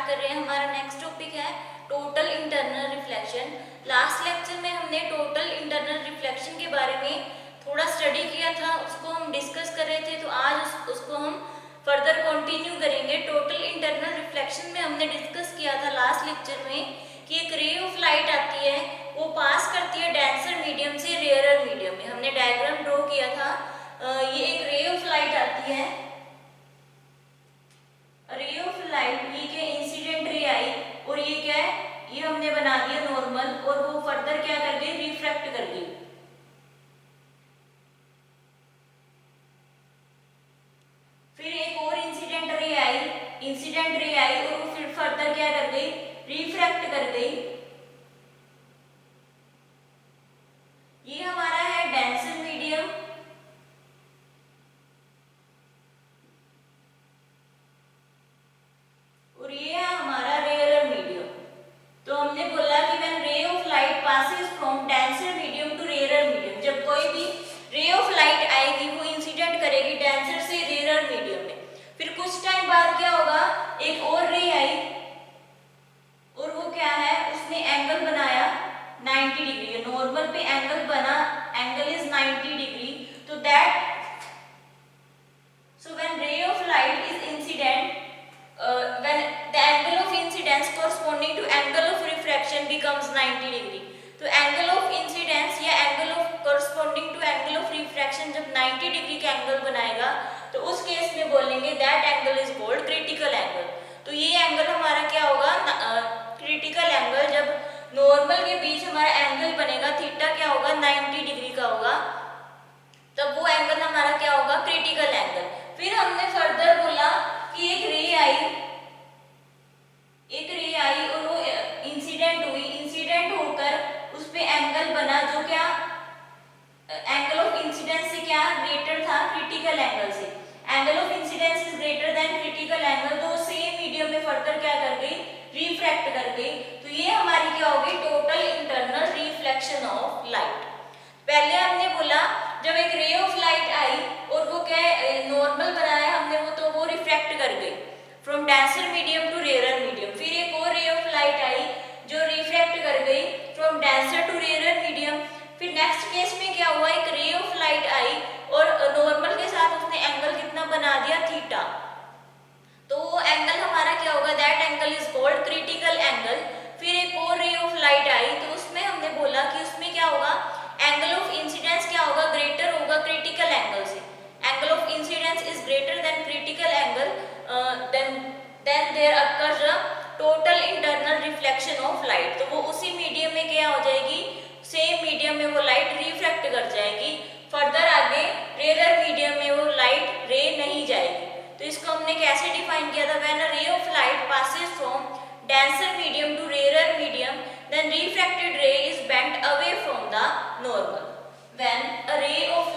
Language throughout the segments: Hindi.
स्टार्ट कर रहे हैं। हमारा नेक्स्ट टॉपिक है total internal reflection. Last lecture में हमने टोटल इंटरनल रिफ्लेक्शन के बारे में थोड़ा स्टडी किया था, उसको हम डिस्कस कर रहे थे। तो आज उसको हम फर्दर कंटिन्यू करेंगे। टोटल इंटरनल रिफ्लेक्शन में हमने डिस्कस किया था लास्ट लेक्चर में कि एक रे ऑफ लाइट आती है, वो पास करती है डेंसर मीडियम से रेयरर मीडियम में। हमने डायग्राम ड्रॉ किया था। ये एक रे ऑफ लाइट आती है, रे ऑफ लाइट, ये क्या इंसिडेंट रे आई, और ये क्या है, ये हमने बना दिया नॉर्मल, और वो फर्दर क्या कर गई, रिफ्रैक्ट कर गई। फिर एक और इंसिडेंट रे आई, इंसिडेंट रे आई, और वो फिर फर्दर क्या कर गई, रिफ्रैक्ट कर गई। ये हमारा है डेंसर मीडियम, और ये है हमारा रेयरर मीडियम। तो हमने बोला कि when ray of light passes from denser medium to rarer medium, जब कोई भी रे ऑफ लाइट आएगी वो इंसिडेंट करेगी डेंसर से रेयरर मीडियम में। फिर कुछ टाइम बाद क्या होगा, एक और रे आई, और वो क्या है, उसने एंगल बनाया 90 डिग्री। नॉर्मल पे एंगल बना, एंगल इज 90 डिग्री। तो that so when ray of light is incident, when the angle of incidence corresponding to angle of refraction becomes 90 degree, तो angle of incidence या angle of corresponding to angle of refraction जब 90 डिग्री का एंगल बनाएगा तो उस केस में बोलेंगे that angle is called critical angle। तो ये एंगल हमारा क्या होगा, क्रिटिकल एंगल। जब नॉर्मल के बीच हमारा एंगल बनेगा, थीटा क्या होगा, 90 डिग्री का होगा, तब वो एंगल हमारा क्या होगा, क्रिटिकल एंगल। फिर हमने फर्दर बोला कि एक रे आई, और वो इंसिडेंट हुई, इंसिडेंट होकर उस पे एंगल बना जो क्या, एंगल ऑफ इंसिडेंस से क्या ग्रेटर था, क्रिटिकल एंगल से। Angle of incidence is greater than critical angle, तो सेम मीडियम में फर्दर क्या कर गई, रिफ्रैक्ट कर गई। तो ये हमारी क्या होगी, total internal reflection of light. पहले हमने बोला जब एक रे ऑफ लाइट आई और वो क्या नॉर्मल बनाया हमने, वो तो वो रिफ्रैक्ट कर गई from denser medium to rarer medium. फिर एक और रे ऑफ लाइट आई जो रिफ्रैक्ट कर गई from denser to rarer medium. फिर नेक्स्ट केस में क्या हुआ, एक रे ऑफ लाइट आई और नॉर्मल के साथ उसने एंगल कितना बना दिया, थीटा। तो वो एंगल हमारा क्या होगा, that angle is called critical angle. फिर एक और रे ऑफ लाइट आई तो उसमें हमने बोला कि उसमें क्या होगा, एंगल ऑफ इंसिडेंस क्या होगा, ग्रेटर होगा क्रिटिकल एंगल से। Angle of incidence is greater than critical angle, then there occurs a total internal reflection of light. तो वो उसी मीडियम में क्या हो जाएगी, सेम मीडियम में वो लाइट रिफ्रैक्ट कर जाएगी। फर्दर आगे रेयरर मीडियम में वो लाइट रे नहीं जाएगी। तो इसको हमने कैसे डिफाइन किया था, व्हेन अ रे of light passes from denser medium to rarer medium, then refracted ray is bent away from the normal. When a ray of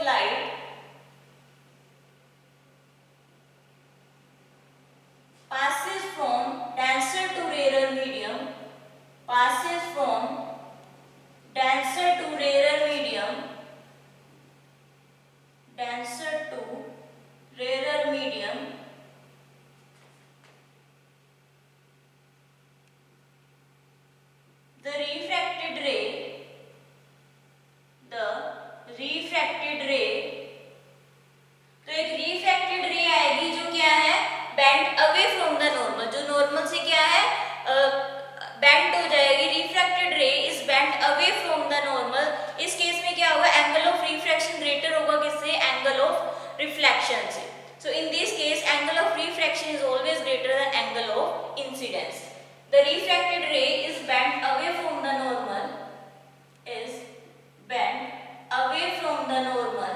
light passes from denser to rarer medium, passes from denser to rarer medium, denser to rarer medium, the refracted ray, तो एक रिफ्रैक्टेड रे आएगी जो क्या है, bent away from the normal, जो नॉर्मल से क्या है, बेंट हो जाएगी। रिफ्रैक्टेड रे is bent away from the normal. इस केस में क्या होगा, एंगल ऑफ रिफ्रैक्शन ग्रेटर होगा किससे, एंगल ऑफ रिफ्लेक्शन से। So in this case, angle of refraction is always greater than angle of incidence. The refracted ray is bent away from the normal, is bent away from the normal,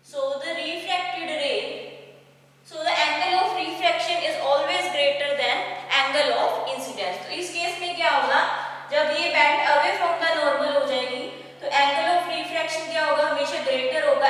so the refracted ray, so the angle of refraction is always greater than angle of incidence। तो इस केस में क्या होगा, जब ये bent away from the normal हो जाएगी तो एंगल ऑफ रिफ्रैक्शन क्या होगा, हमेशा ग्रेटर होगा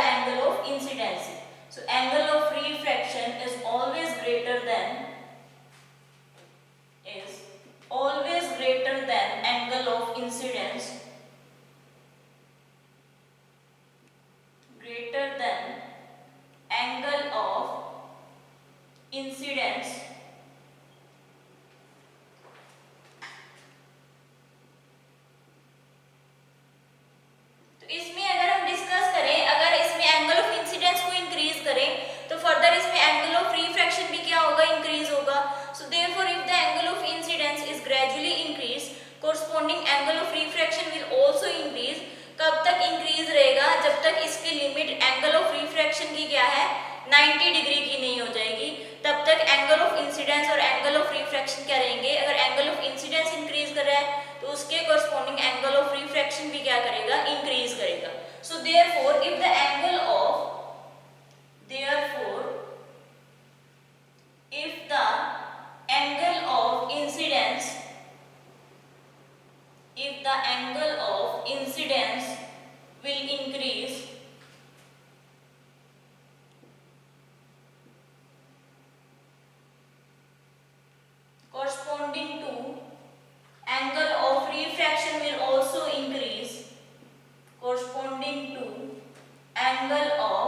therefore if the angle of incidence is gradually increased, corresponding angle of refraction will also increase. कब तक इंक्रीज रहेगा? जब तक इसकी लिमिट एंगल ऑफ रिफ्रैक्शन की क्या है 90 डिग्री की नहीं हो जाएगी, तब तक एंगल ऑफ इंसिडेंस और एंगल ऑफ रिफ्रैक्शन क्या रहेंगे? अगर एंगल ऑफ इंसिडेंस इंक्रीज कर रहा है तो उसके कॉरस्पॉन्डिंग एंगल ऑफ रिफ्रैक्शन भी क्या करेगा? इंक्रीज करेगा. So therefore if the angle of if the angle of incidence will increase, corresponding to angle of refraction will also increase, corresponding to angle of,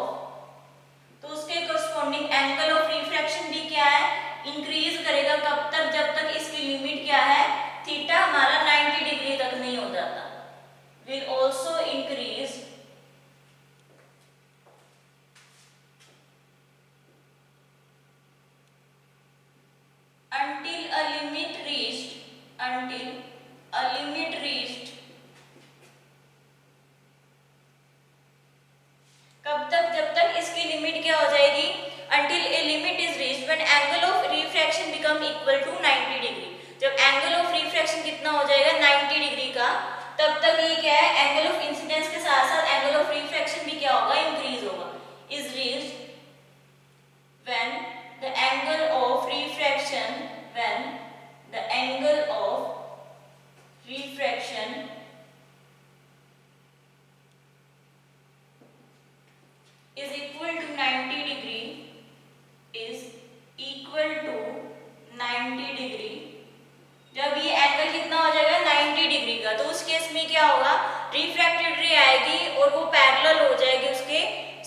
तो उसके corresponding angle of refraction भी क्या है? इंक्रीज करेगा. कब तक? जब तक इसकी लिमिट क्या है? थीटा हमारा 90 डिग्री तक नहीं हो जाता. will also increase until a limit reached, कब तक? जब तक इसकी लिमिट क्या हो जाएगी? until a limit is reached when angle of refraction become equal to 90 degree. जब एंगल ऑफ रिफ्रैक्शन कितना हो जाएगा 90 डिग्री का, तब तक ये क्या है? एंगल ऑफ इंसिडेंस के साथ साथ एंगल ऑफ रिफ्रैक्शन भी क्या होगा? इंक्रीज होगा. Is reached when the angle of refraction is equal to 90 degree, जब ये एंगल कितना हो जाएगा 90 डिग्री का, तो उस केस में क्या होगा? रिफ्रैक्टेड रे आएगी और वो पैरेलल हो जाएगी उसके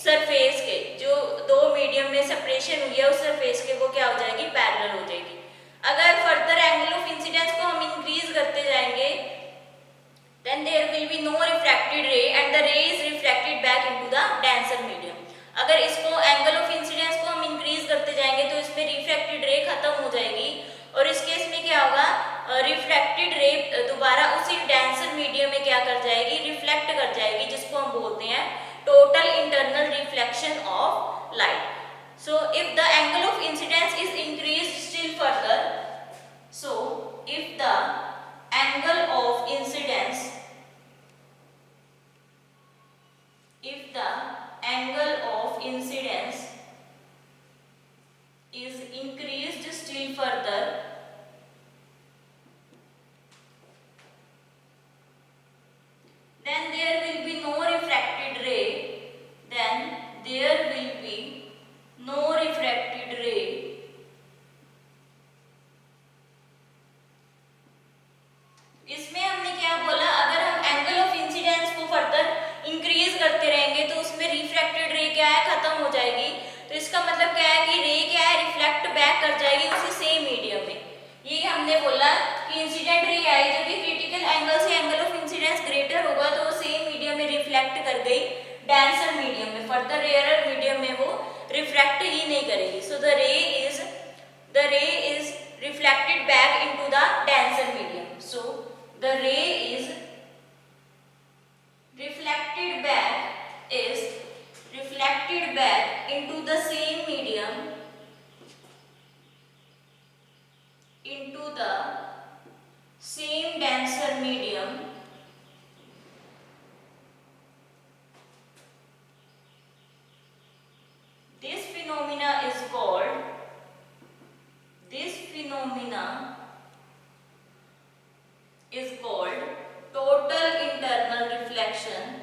सरफेस के, जो दो मीडियम में सेपरेशन हुई है उस सरफेस के, वो क्या हो जाएगी? पैरेलल हो जाएगी. अगर फर्दर एंगल ऑफ इंसिडेंस को हम इंक्रीज करते जाएंगे, then there will be no refracted ray and the ray is refracted back into the denser medium. अगर इसको एंगल ऑफ इंसिडेंस को हम इंक्रीज करते जाएंगे तो इसमें रिफ्रैक्टेड रे खत्म हो जाएगी और इस केस में क्या होगा? रिफ्लेक्टेड रे दोबारा उसी डेंसर मीडियम में क्या कर जाएगी? रिफ्लेक्ट कर जाएगी, जिसको हम बोलते हैं total internal reflection of light. So if the angle of incidence is increased still further, so if the angle of incidence is increased still further, then there will be no refracted ray, इसमें हमने क्या बोला? अगर हम एंगल ऑफ इंसिडेंस को फर्दर इंक्रीज करते रहेंगे तो उसमें रिफ्रैक्टेड रे क्या है? खत्म हो जाएगी. तो इसका मतलब क्या है कि रे क्या है? रिफ्लेक्ट बैक कर जाएगी उसी सेम मीडियम में. ये हमने बोला कि इंसिडेंट रे आई जब भी क्रिटिकल एंगल से एंगल ऑफ इंसिडेंस ग्रेटर होगा तो वो सेम मीडियम में रिफ्लेक्ट कर गई डेंसर मीडियम में. फर्दर रेयरर मीडियम में वो रिफ्रैक्ट ही नहीं करेगी. सो द रे is reflected back into the denser medium. So the रे is reflected back into the same medium, into the same denser medium, this phenomena is called total internal reflection,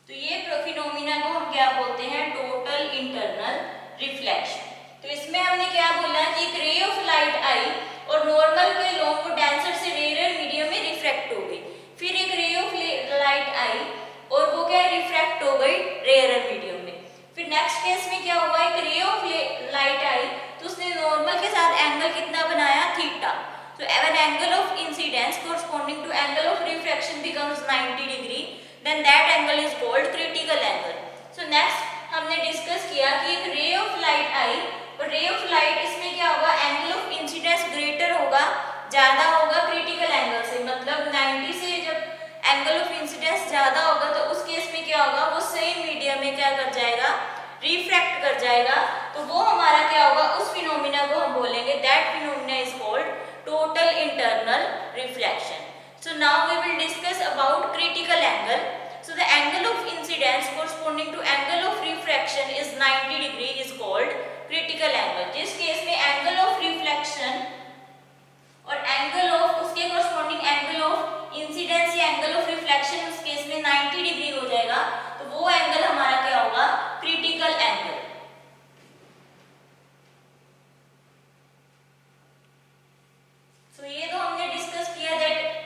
तो ये फिनोमिना को हम क्या बोलते हैं? Total internal reflection. तो इसमें हमने क्या बोला कि एक रे ऑफ लाइट आई और नॉर्मल के लोग वो डेंसर से रेयर मीडियम में रिफ्रैक्ट हो गई. फिर एक रे ऑफ लाइट आई और वो क्या रिफ्रैक्ट हो गई रेयर मीडियम में. फिर नेक्स्ट केस में क्या हुआ? एक रे ऑफ लाइट आई तो उसने नॉर्मल के साथ एंगल कितना बनाया? Theta. So an angle of incidence corresponding to becomes 90 degree, then that angle is called critical angle. So next हमने डिस्कस किया कि एक रे ऑफ लाइट आई और रे ऑफ लाइट इसमें क्या होगा, एंगल ऑफ इंसिडेंस ग्रेटर होगा, ज्यादा होगा क्रिटिकल एंगल से, मतलब 90 से जब एंगल ऑफ इंसिडेंस ज्यादा होगा तो उस केस में क्या होगा, वो सेम मीडियम में क्या कर जाएगा, रिफ्रैक्ट कर जाएगा। तो वो हमारा क्या होगा, उस फिनोमिना को हम बोलेंगे that phenomena is called total internal reflection. So now we will discuss about critical angle. So the angle of incidence corresponding to angle of refraction is 90 degree is called critical angle. जिस केस में angle of reflection और angle of उसके corresponding angle of incidence या angle of reflection उस केस में 90 डिग्री हो जाएगा, तो वो angle हमारा क्या होगा, critical angle। So ये तो हमने डिस्कस किया दैट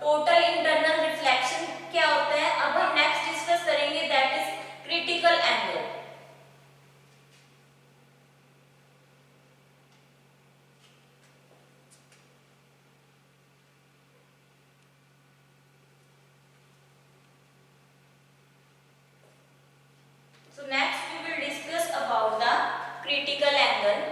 टोटल इंटरनल रिफ्लेक्शन क्या होता है। अब हम नेक्स्ट डिस्कस करेंगे that is critical angle. So next we will discuss about the critical angle.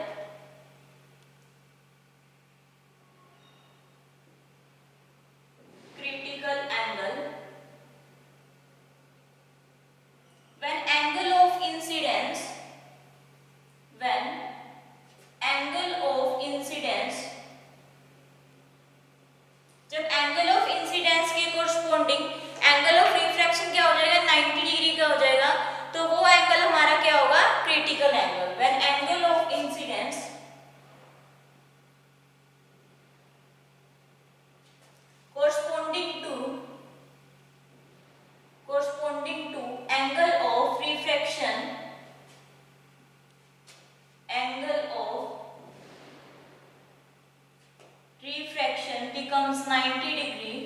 Becomes 90 degree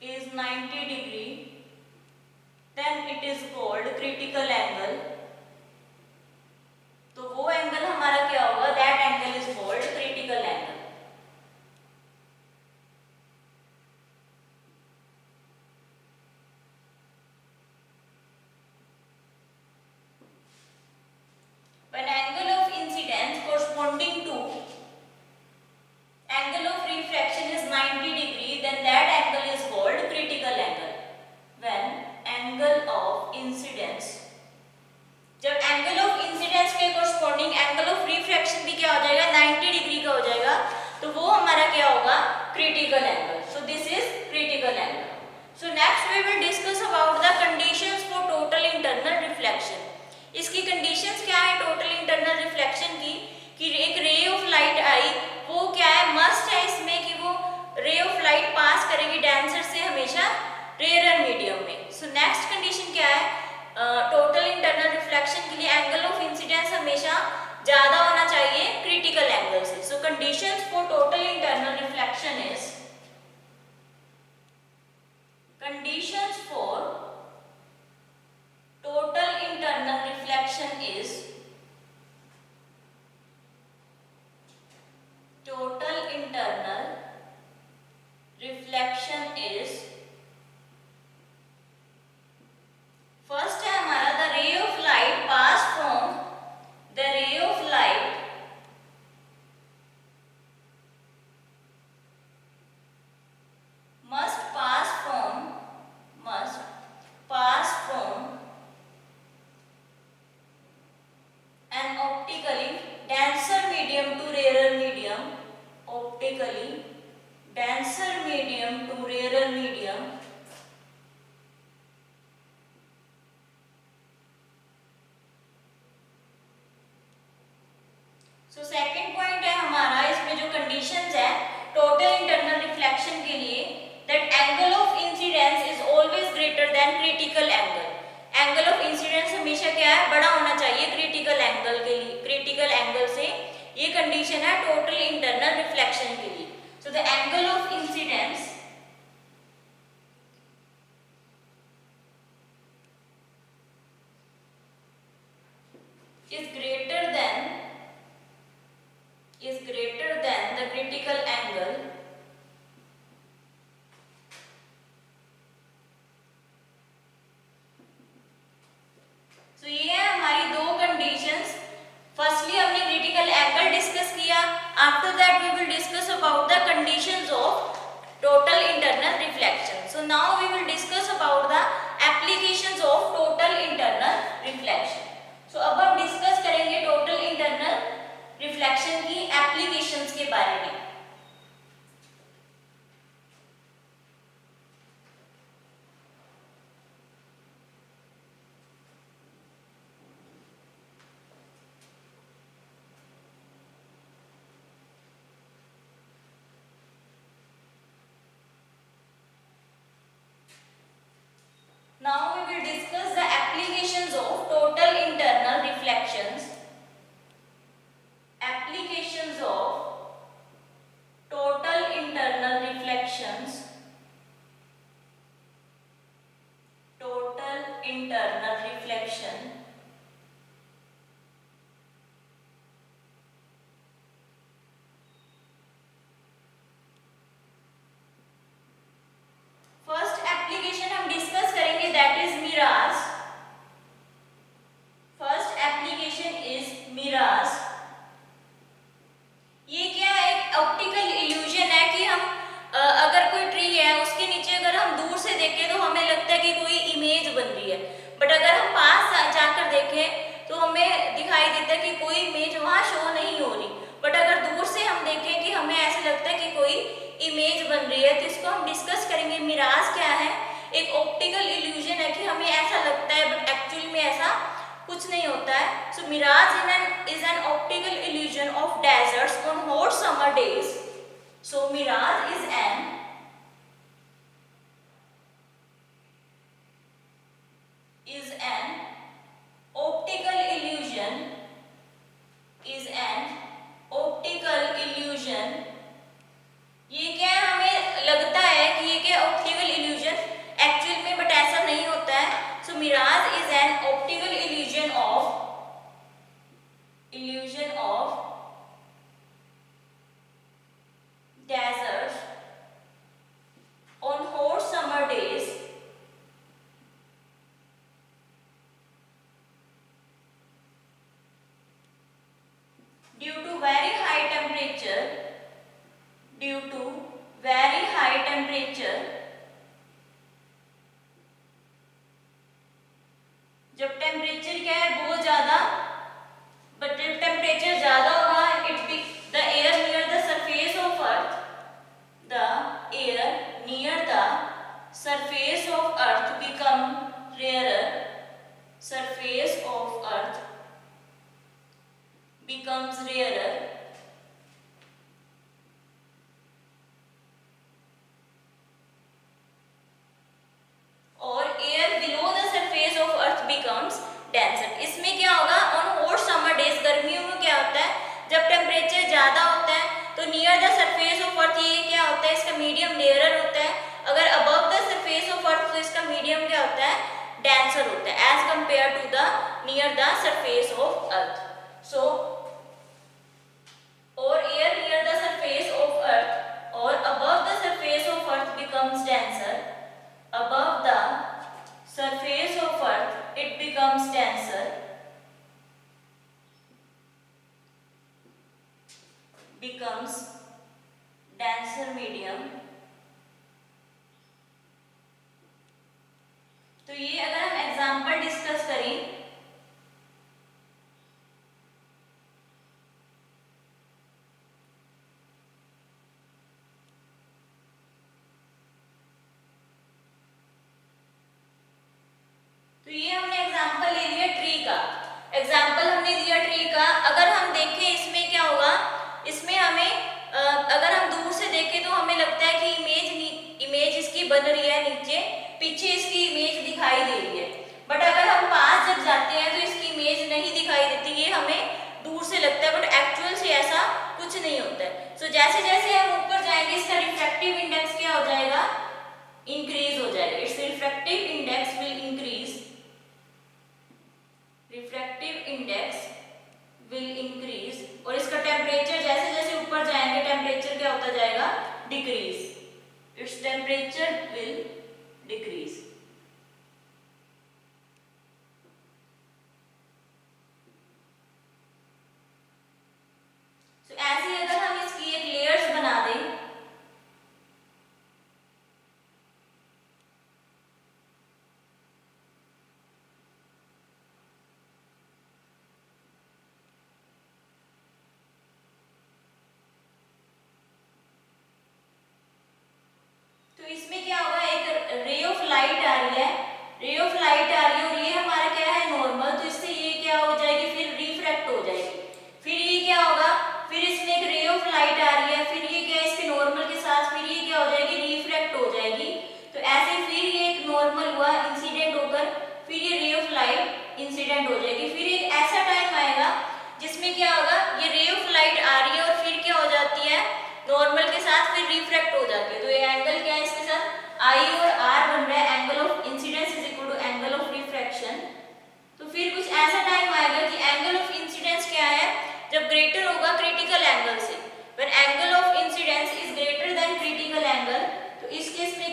is 90 degree, then it is called critical angle. तो वो एंगल हमारा क्या होगा, that angle is called critical angle. When angle of incidence corresponding to angle of refraction is 90 degree, then that angle is called critical angle. When angle of incidence, जब angle of incidence के corresponding angle of refraction भी क्या हो जाएगा, 90 डिग्री का हो जाएगा, तो वो हमारा क्या होगा, critical angle. So this is critical angle. So next we will discuss about the conditions for total internal reflection. इसकी conditions क्या है total internal reflection की, कि एक ray of light आई, वो क्या है, मस्ट है इसमें कि वो रे ऑफ लाइट पास करेगी डेंसर से हमेशा रेयर मीडियम में। सो नेक्स्ट कंडीशन क्या है, टोटल इंटरनल रिफ्लेक्शन के लिए एंगल ऑफ इंसिडेंस हमेशा ज्यादा होना चाहिए क्रिटिकल एंगल से। So conditions for total internal reflection is, conditions for total internal reflection is, total internal reflection is, first है हमारा the ray of light pass from, the ray of light must pass from an optically denser medium to rarer medium, optically denser medium to rarer medium, so second point है हमारा इसमें जो कंडीशंस है टोटल इंटरनल रिफ्लेक्शन के लिए, that angle of incidence is always greater than critical angle. Angle of incidence हमेशा क्या है, बड़ा होना चाहिए क्रिटिकल एंगल के लिए, क्रिटिकल एंगल से। ये कंडीशन है टोटल इंटरनल रिफ्लेक्शन के लिए। So the angle of incidence is greater than the critical angle after that we will discuss about the conditions of total internal reflection. So now we will discuss about the applications of total internal reflection. So अब हम डिस्कस करेंगे टोटल इंटरनल रिफ्लेक्शन की एप्लीकेशंस के बारे में. Now we will discuss the applications of total internal reflections. Applications of total internal reflections. Total internal reflection. First application हम डिस्कस करेंगे that is mirage. First application is mirage. ये क्या एक ऑप्टिकल इल्यूजन है कि हम अगर कोई ट्री है उसके नीचे अगर हम दूर से देखें तो हमें लगता है कि कोई इमेज बन रही है, बट अगर हम पास जाकर देखें तो हमें दिखाई देता है कि कोई इमेज वहां शो नहीं हो रही, बट अगर दूर से हम देखें कि हमें ऐसा लगता है कि कोई इमेज बन रही है. तो इसको हम डिस्कस करेंगे. मिराज क्या है? एक ऑप्टिकल इल्यूजन है कि हमें ऐसा लगता है बट एक्चुअली में ऐसा कुछ नहीं होता है. So mirage is an optical illusion of deserts on hot summer days. So mirage is an optical illusion. ये क्या है? हमें लगता है कि ये क्या ऑप्टिकल इल्यूजन एक्चुअल में, बट ऐसा नहीं होता है. So mirage is an optical illusion of deserts on hot summer days due to very high temperature. जब टेम्परेचर क्या है बहुत ज्यादा, बट जब टेम्परेचर ज्यादा होगा the air near the surface of earth become rarer. Surface of earth becomes rarer. और air below the surface of earth becomes denser. इसमें क्या होगा? on hot summer days, गर्मियों में क्या होता है? जब टेम्परेचर ज्यादा होता है तो नियर द सरफेस ऑफ अर्थ ये क्या होता है? इसका मीडियम रेयरर होता है. अगर above the surface of earth तो इसका मीडियम क्या होता है? डेंसर होता है as compare to the near the surface of earth. So or air near the surface of earth or above the surface of earth becomes denser. Above the surface of earth it becomes denser. Becomes denser medium. तो ये अगर हम एग्जांपल डिस्कस करें तो ये हमने एग्जांपल ले लिया ट्री का. एग्जांपल हमने दिया ट्री का. अगर हम देखें इसमें क्या होगा? इसमें हमें अगर हम दूर से देखें तो हमें लगता है कि इमेज इसकी बन रही है, नीचे पीछे इसकी इमेज दिखाई दे रही है, बट अगर हम पास जब जाते हैं तो इसकी इमेज नहीं दिखाई देती. ये हमें दूर से लगता है बट एक्चुअल से ऐसा कुछ नहीं होता है. सो जैसे जैसे हम ऊपर जाएंगे इसका रिफ्रैक्टिव इंडेक्स क्या हो जाएगा? इंक्रीज हो जाएगा. It's refractive index will increase. Refractive index will increase. और इसका टेम्परेचर जैसे जैसे ऊपर जाएंगे टेम्परेचर क्या होता जाएगा? Decrease. Its temperature will decrease. ऐसे अगर हम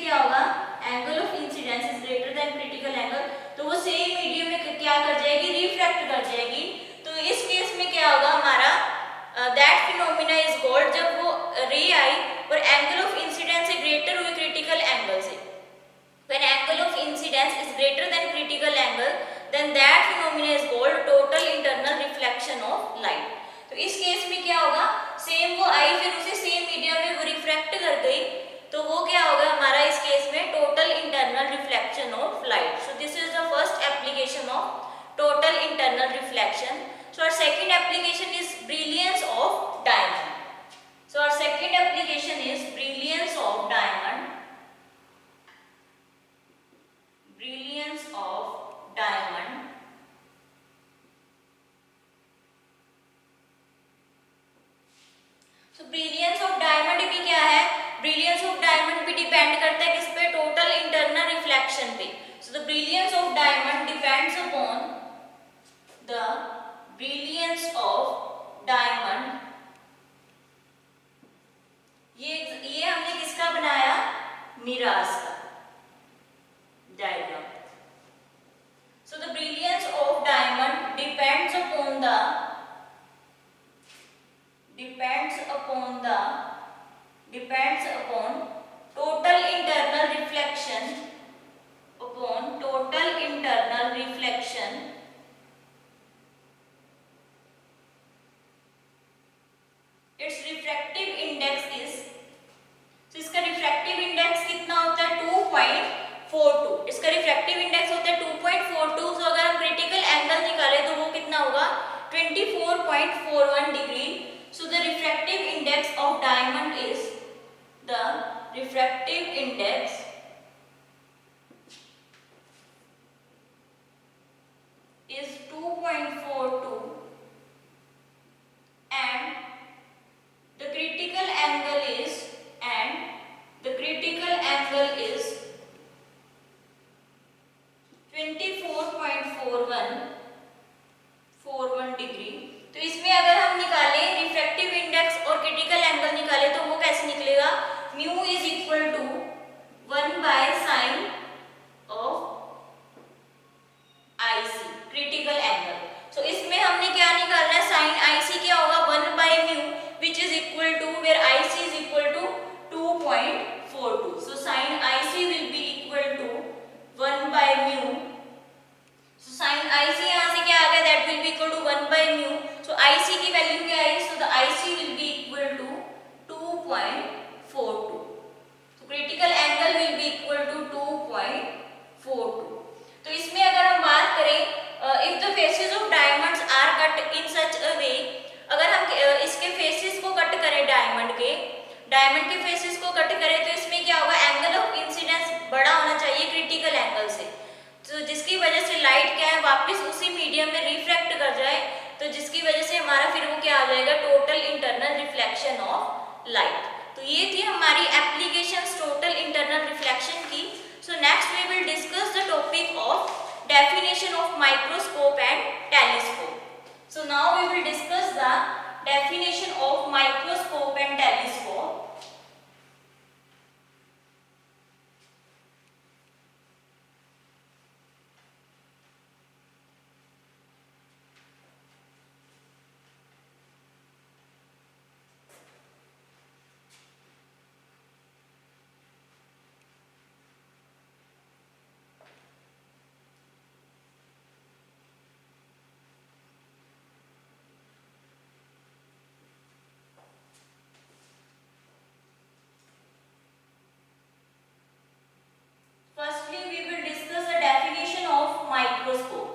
क्या होगा, angle of incidence is greater than critical angle, तो वो सेम मीडियम में क्या कर जाएगी, रिफ्रैक्ट कर जाएगी। तो इस केस में क्या होगा हमारा, दैट फिनोमिना इज कॉल्ड, जब वो रे आई और एंगल ऑफ इंसिडेंस से ग्रेटर हुई क्रिटिकल एंगल से, when angle of incidence is greater than critical angle, then that phenomena is called total internal reflection of light। तो इस केस में क्या होगा, सेम वो आई फिर उसे सेम मीडियम में वो रिफ्रैक्ट कर गई, तो वो क्या होगा हमारा इस केस में total internal reflection of light. So this is the first application of total internal reflection. So our second application is brilliance of diamond. So our second application is brilliance of diamond. Brilliance of diamond। So brilliance of diamond भी क्या है, brilliance of diamond भी डिपेंड करता है किस पे, टोटल इंटरनल रिफ्लेक्शन पे। So the brilliance of diamond depends upon the brilliance of diamond। ये हमने किसका बनाया, मिराज का diagram। So the brilliance of diamond depends upon total internal reflection, upon total internal reflection its refractive index is, so इसका रिफ्रैक्टिव इंडेक्स कितना होता है, 2.42। इसका रिफ्रैक्टिव इंडेक्स होता है 2.42। तो अगर हम क्रिटिकल एंगल निकाले तो वो कितना होगा, 24.41 degree. So the refractive index of diamond is, the refractive index is 2.42 and the critical angle is, and the critical angle is 24.41 degree. तो इसमें अगर हम निकालें रिफ्रैक्टिव इंडेक्स और क्रिटिकल एंगल निकाले तो वो कैसे निकलेगा, mu is equal to 1 by sine of IC critical angle. So इसमें हमने क्या निकालना है, साइन आईसी क्या होगा, 1 by mu which is equal to, where IC is equal to 2.42। So sine IC will be equal to 1 by mu. So sine IC यहाँ से क्या आ गया, that will be equal to 1 by mu. So IC की वैल्यू क्या है, so the IC will be equal to 2.42। तो critical angle will be equal to 2.42। तो इसमें अगर हम बात करें, if the faces of diamonds are cut in such a way, अगर हम इसके फेसेस को कट करें, डायमंड के फेसेस को कट करें, तो इसमें क्या होगा, एंगल ऑफ इंसिडेंस बड़ा होना चाहिए क्रिटिकल एंगल से, तो जिसकी वजह से लाइट क्या है वापस उसी मीडियम में रिफ्रैक्ट कर जाए, तो जिसकी वजह से हमारा फिर वो क्या आ जाएगा, total internal reflection of light. तो ये थी हमारी एप्लीकेशंस टोटल इंटरनल रिफ्लेक्शन की। So next we will discuss the topic of definition of microscope and telescope. So now we will discuss the definition of microscope and telescope. Firstly, we will discuss the definition of microscope.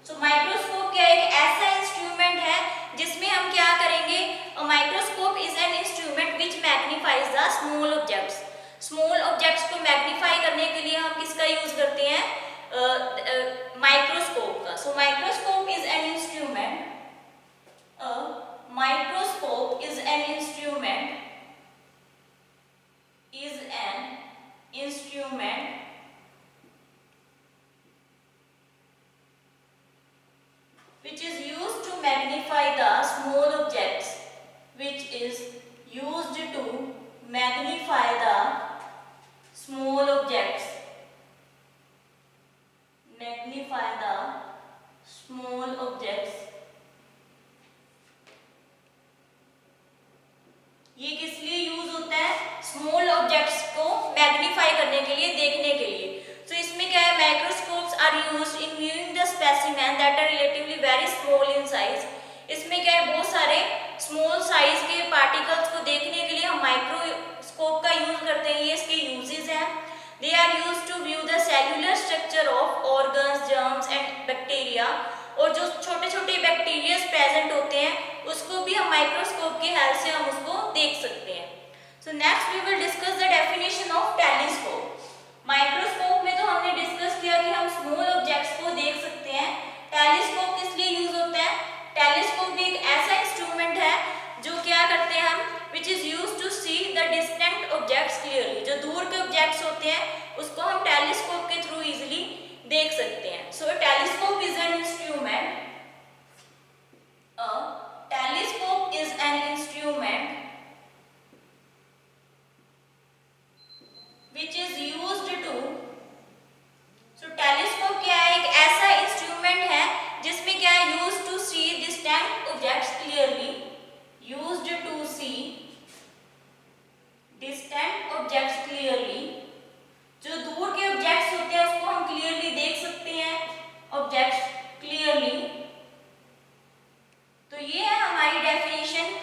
So microscope क्या एक ऐसा इंस्ट्रूमेंट है जिसमें हम क्या करेंगे, a microscope is an instrument which magnifies the small objects. Small objects को मैग्नीफाई करने के लिए हम किसका यूज करते हैं, माइक्रोस्कोप का। So microscope is an instrument. A microscope is an instrument. Which is used to magnify the small objects, which is used to magnify the small ये किस लिए यूज होता है? स्मॉल ऑब्जेक्ट्स को मैग्नीफाई करने के लिए, देखने के लिए। तो इसमें क्या है, microscopes are used in viewing the specimen that are relatively very small in size. इसमें क्या है, बहुत सारे स्मॉल साइज के पार्टिकल्स को देखने के लिए हम माइक्रोस्कोप का यूज करते हैं। ये इसके यूजेस हैं। They are used to view the cellular structure of organs, germs and bacteria. और जो छोटे छोटे बैक्टीरिया प्रेजेंट होते हैं उसको भी हम माइक्रोस्कोप की हेल्प से हम उसको देख सकते हैं। So next we will discuss the definition of telescope. Microscope में तो हमने डिस्कस किया कि हम स्मॉल ऑब्जेक्ट्स को देख सकते हैं। टेलीस्कोप किस लिए यूज होता है? टेलीस्कोप भी एक ऐसा इंस्ट्रूमेंट है जो क्या करते हैं हम, which is use to see the distant objects clearly. जो दूर के ऑब्जेक्ट्स होते हैं उसको हम टेलीस्कोप के थ्रू इजिली देख सकते हैं। So telescope is an instrument, a telescope is an instrument which is used to, so telescope क्या है, एक ऐसा इंस्ट्रूमेंट है जिसमें क्या है, used to see distant objects clearly, used to see distant objects clearly। जो दूर के ऑब्जेक्ट्स होते हैं उसको हम क्लियरली देख सकते हैं, ऑब्जेक्ट्स क्लियरली। तो ये है हमारी डेफिनेशन